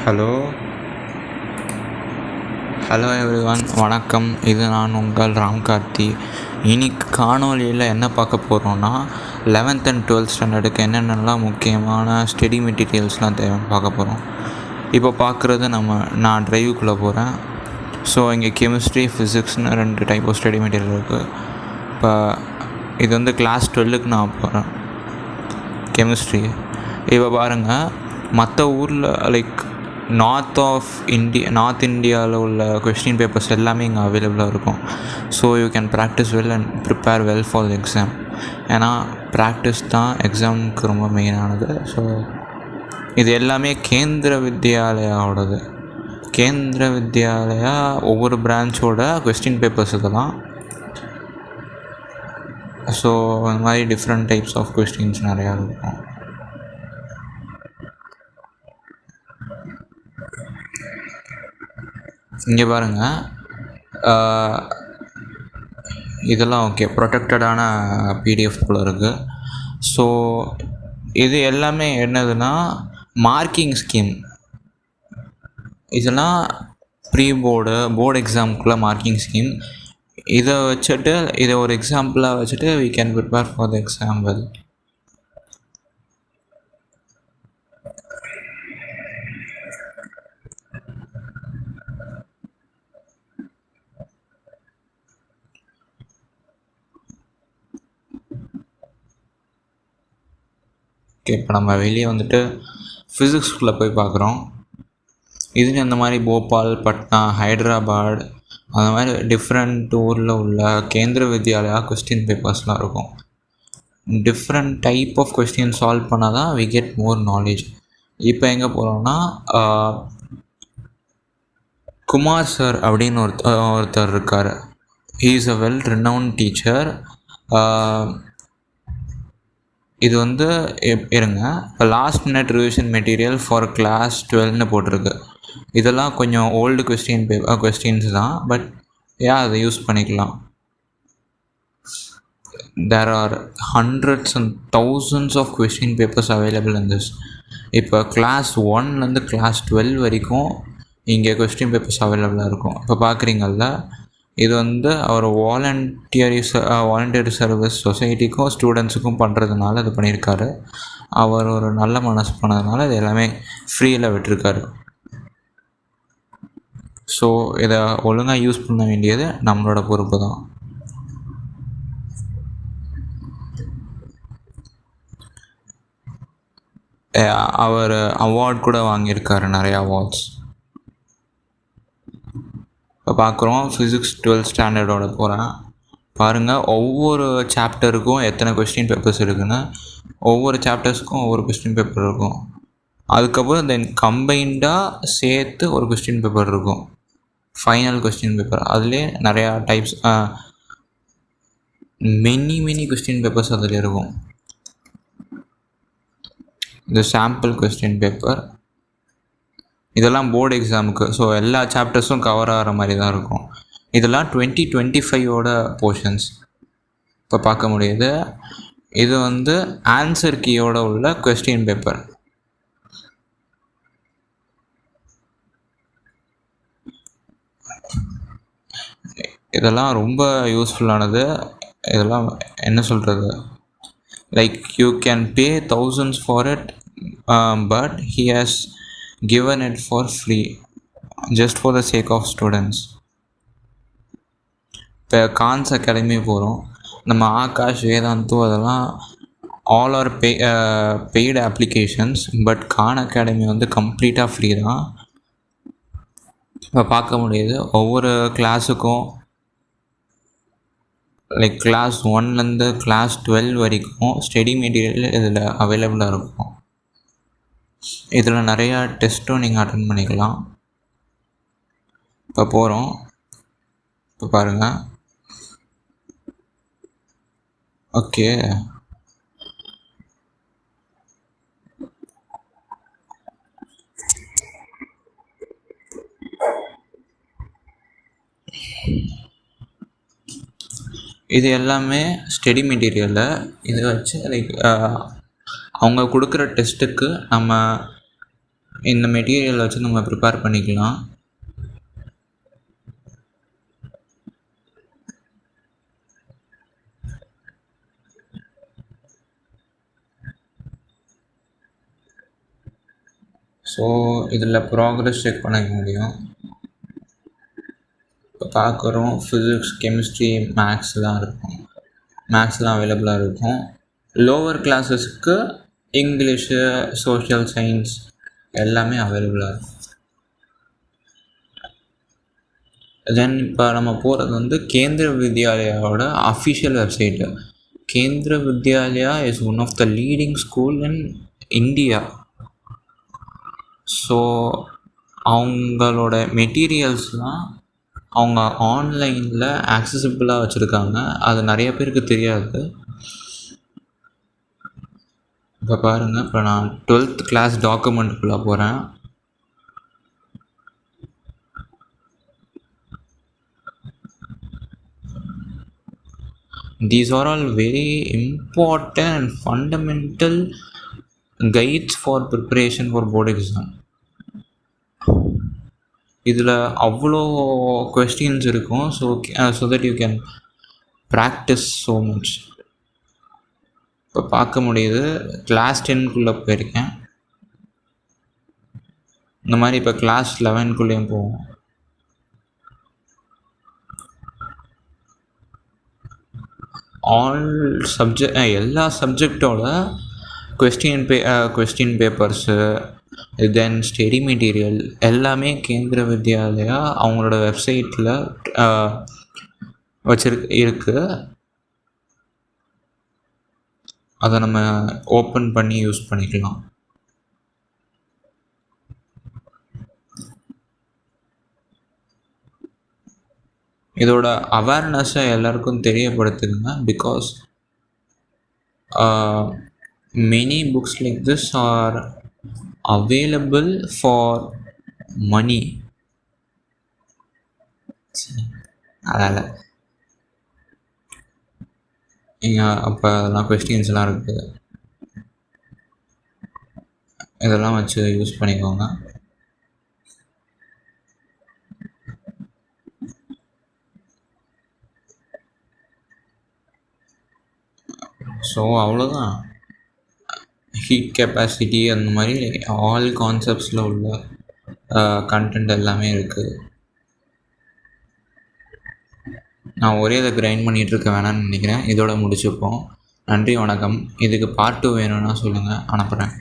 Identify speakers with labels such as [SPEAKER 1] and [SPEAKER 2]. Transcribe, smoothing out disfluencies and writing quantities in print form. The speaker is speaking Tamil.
[SPEAKER 1] ஹலோ ஹலோ எவ்ரிவன், வணக்கம். இது நான் உங்கள் ராம்கார்த்தி. இன்னைக்கு காணொலியில் என்ன பார்க்க போகிறோன்னா 11th and 12th ஸ்டாண்டர்டுக்கு என்னென்னலாம் முக்கியமான ஸ்டடி மெட்டீரியல்ஸ்லாம் தேவைன்னு பார்க்க போகிறோம். இப்போ பார்க்குறது நான் ட்ரைவுக்குள்ளே போகிறேன். ஸோ இங்கே கெமிஸ்ட்ரி, ஃபிசிக்ஸ்னு 2 டைப் ஆஃப் ஸ்டடி மெட்டீரியல் இருக்குது. இப்போ இது வந்து கிளாஸ் 12க்கு நான் போகிறேன், கெமிஸ்ட்ரி. இப்போ பாருங்கள், மற்ற ஊரில் லைக் நார்த் இந்தியாவில் உள்ள கொஸ்டின் பேப்பர்ஸ் எல்லாமே இங்கே அவைலபிளாக இருக்கும். So you can practice well and prepare well for the exam. ஏன்னா ப்ராக்டிஸ் தான் எக்ஸாமுக்கு ரொம்ப மெயினானது. ஸோ இது எல்லாமே கேந்திர வித்யாலயாவோடது. கேந்திர வித்யாலயா ஒவ்வொரு பிரான்ச்சோட கொஸ்டின் பேப்பர்ஸ் இதெல்லாம். ஸோ இந்த மாதிரி டிஃப்ரெண்ட் டைப்ஸ் ஆஃப் கொஸ்டின்ஸ் நிறையா இருக்கும். இங்கே பாருங்கள், இதெல்லாம் ஓகே, ப்ரொடெக்டடான பிடிஎஃப் போல் இருக்குது. ஸோ இது எல்லாமே என்னதுன்னா மார்க்கிங் ஸ்கீம். இதெல்லாம் போர்டு எக்ஸாமுக்குள்ளே மார்க்கிங் ஸ்கீம். இதை வச்சுட்டு இதை ஒரு எக்ஸாம்பிளாக வச்சுட்டு we can prepare for the exam well. Okay, இப்போ நம்ம வெளியே வந்துட்டு ஃபிசிக்ஸ்குள்ளே போய் பார்க்குறோம். இதுன்னு இந்த மாதிரி போபால், பட்னா, ஹைதராபாத் அந்த மாதிரி டிஃப்ரெண்ட் ஊரில் உள்ள கேந்திர வித்யாலயா கொஸ்டின் பேப்பர்ஸ்லாம் இருக்கும். Different type of question solve பண்ணால் தான் வி கெட் மோர் நாலேஜ். இப்போ எங்கே போகிறோம்னா குமார் சார் அப்படின்னு ஒருத்தர் இருக்கார். He is a well renowned teacher. இது வந்து இருங்க, இப்போ last minute revision material for class 12ன்னு போட்டிருக்கு. இதெல்லாம் கொஞ்சம் ஓல்டு கொஸ்டின்ஸ் தான், பட் அதை யூஸ் பண்ணிக்கலாம். There are hundreds and thousands of question papers available in this. இப்போ கிளாஸ் 1லேருந்து கிளாஸ் 12 வரைக்கும் இங்கே கொஸ்டின் பேப்பர்ஸ் அவைலபிளாக இருக்கும். இப்போ பார்க்குறீங்கள்ல, இது வந்து அவர் வாலண்டியர் சர்வீஸ் சொசைட்டிக்கும் ஸ்டூடெண்ட்ஸுக்கும் பண்ணுறதுனால இது பண்ணியிருக்காரு. அவர் ஒரு நல்ல மனசு பண்ணதுனால இது எல்லாமே ஃப்ரீயில் விட்டுருக்காரு. ஸோ இதை ஒழுங்காக யூஸ் பண்ண வேண்டியது நம்மளோட பொறுப்பு தான். அவர் அவார்ட் கூட வாங்கியிருக்காரு, நிறைய அவார்ட்ஸ். இப்போ பார்க்குறோம், ஃபிசிக்ஸ் 12th ஸ்டாண்டர்டோட போகிறேன். பாருங்கள், ஒவ்வொரு சாப்டருக்கும் எத்தனை கொஸ்டின் பேப்பர்ஸ் இருக்குன்னு. ஒவ்வொரு சாப்டர்ஸுக்கும் ஒவ்வொரு கொஸ்டின் பேப்பர் இருக்கும். அதுக்கப்புறம் தென் கம்பைண்டாக சேர்த்து ஒரு கொஸ்டின் பேப்பர் இருக்கும், ஃபைனல் கொஸ்டின் பேப்பர். அதுலேயே நிறையா டைப்ஸ், மெனி கொஸ்டின் பேப்பர்ஸ் அதில் இருக்கும். இது சாம்பிள் கொஸ்டின் பேப்பர். இதெல்லாம் போர்டு எக்ஸாமுக்கு. ஸோ எல்லா சாப்டர்ஸும் கவர் ஆகிற மாதிரி தான் இருக்கும். இதெல்லாம் 2025 போர்ஷன்ஸ் இப்போ பார்க்க முடியுது. இது வந்து ஆன்சர் கீயோட உள்ள கொஸ்டின் பேப்பர். இதெல்லாம் ரொம்ப யூஸ்ஃபுல்லானது. இதெல்லாம் என்ன சொல்கிறது, like you can pay thousands for it, but he has given it for free just for the sake of students. இப்போ கான்ஸ் அகாடமி போகிறோம், நம்ம ஆகாஷ், வேதாந்து அதெல்லாம் all are paid applications. But Khan Academy வந்து கம்ப்ளீட்டாக ஃப்ரீ தான். இப்போ பார்க்க முடியுது, ஒவ்வொரு கிளாஸுக்கும் லைக் கிளாஸ் 1லேருந்து கிளாஸ் 12 வரைக்கும் ஸ்டடி மெட்டீரியல் இதில் அவைலபிளாக இருக்கும். இதில் நிறையா டெஸ்ட்டும் நீங்கள் அட்டென்ட் பண்ணிக்கலாம். இப்போ போகிறோம், இப்போ பாருங்கள். ஓகே, இது எல்லாமே ஸ்டடி மெட்டீரியலில் இதை வச்சு லைக் அவங்க கொடுக்குற டெஸ்ட்டுக்கு நம்ம இந்த மெட்டீரியல் வச்சு நம்ம ப்ரிப்பேர் பண்ணிக்கலாம். ஸோ இதில் ப்ராக்ரஸ் செக் பண்ணிக்க முடியும். இப்போ பார்க்குறோம் ஃபிசிக்ஸ், கெமிஸ்ட்ரி, மேக்ஸ்லாம் இருக்கும். மேக்ஸ்லாம் அவைலபிளாக இருக்கும். லோவர் கிளாஸஸ்க்கு இங்கிலீஷு, சோஷியல் சயின்ஸ் எல்லாமே அவைலபிளாக இருக்கும். தென் இப்போ நம்ம போகிறது கேந்திர வித்யாலயாவோட official website. Kendriya Vidyalaya is one of the leading school in India. So அவங்களோட மெட்டீரியல்ஸ்லாம் அவங்க ஆன்லைனில் ஆக்சசிபிளாக வச்சுருக்காங்க. அது நிறைய பேருக்கு தெரியாது. இப்போ பாருங்கள், இப்போ நான் 12th கிளாஸ் டாக்குமெண்ட்டுக்குள்ளே போகிறேன். These are all very important and fundamental guides for preparation for board exam. இதில் அவ்வளோ கொஸ்டின்ஸ் இருக்கும். So that you can practice so much. இப்போ பார்க்க முடியுது, கிளாஸ் 10க்குள்ளே போயிருக்கேன். இந்த மாதிரி இப்போ கிளாஸ் 11க்குள்ளேயும் போவோம். ஆல் சப்ஜெக்ட், எல்லா சப்ஜெக்டோட கொஸ்டின் பேப்பர்ஸு, தென் ஸ்டடி மெட்டீரியல் எல்லாமே கேந்திர வித்யாலயா அவங்களோட வெப்சைட்டில் இருக்குது. அதை நம்ம ஓப்பன் பண்ணி யூஸ் பண்ணிக்கலாம். இதோட அவேர்னஸை எல்லாருக்கும் தெரியப்படுத்துங்க. Because many books like this are available for money. அதால் அப்போ அதெல்லாம் கொஸ்டின்ஸ்லாம் இருக்குது. இதெல்லாம் வச்சு யூஸ் பண்ணிக்கோங்க. ஸோ அவ்வளோதான். ஹீட் கெப்பாசிட்டி அந்த மாதிரி ஆல் கான்செப்ட்ஸில் உள்ள கண்டென்ட் எல்லாமே இருக்குது. நான் ஒரே இதை கிரைண்ட் பண்ணிகிட்ருக்க வேணான்னு நினைக்கிறேன். இதோட முடிச்சுப்போம். நன்றி, வணக்கம். இதுக்கு பார்ட் 2 வேணும்னா சொல்லுங்கள், அனுப்புகிறேன்.